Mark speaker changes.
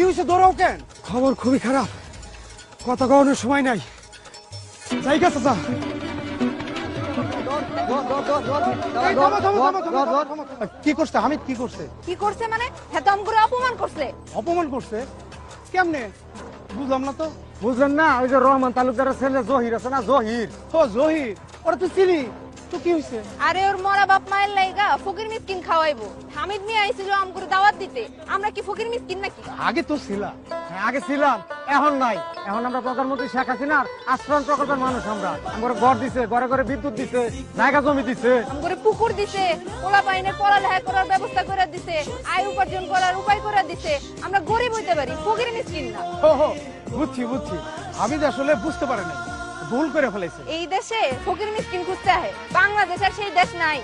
Speaker 1: হয়েছে, দৌড়াও কেন? খবর খুবই খারাপ, কথা কওয়ানোর সময় নাই। যাই গেছে যা। কি করছে হামিদ? কি করছে?
Speaker 2: কি করছে মানে? হ্যাঁ, দম করে অপমান করছে।
Speaker 1: অপমান করছে কেমনে? বুঝলাম না তো। বুঝলেন না? ওই যে রহমান তালুকদারের ছেলে জহির আছে না, জহির। ও জহির, ওরা তুই চিনি তো? কি হয়েছে?
Speaker 2: আরে ওর মরা বাপ মায়ের লাইগা ফকির মিসকিন খাওয়াইবো। হামিদ মিয়া আইছিল আম করে দাওয়াত দিতে। আমরা কি ফকির মিসকিন নাকি?
Speaker 1: আগে তো ছিলাম। হ্যাঁ আগে ছিলাম, এখন নাই। এখন আমরা প্রধানমন্ত্রী শেখ হাসিনার আশ্রয়ণ প্রকল্পের মানুষ। আমরা ঘর দিছে, ঘরে ঘরে বিদ্যুৎ দিছে, জায়গা জমি দিছে,
Speaker 2: আম করে পুকুর দিছে, পোলা পাইনের পড়ালেখা করার ব্যবস্থা করে দিছে, আয় উপার্জন করার উপায় করে দিছে। আমরা গরিব হইতে পারি, ফকির মিসকিন না।
Speaker 1: বুঝছি বুঝছি। আমি আসলে বুঝতে পারি নাই, ভুল করে ফেলেছি।
Speaker 2: এই দেশে ফকির মিসকিন খুঁজতে হয়, বাংলাদেশ আর সেই দেশ নাই।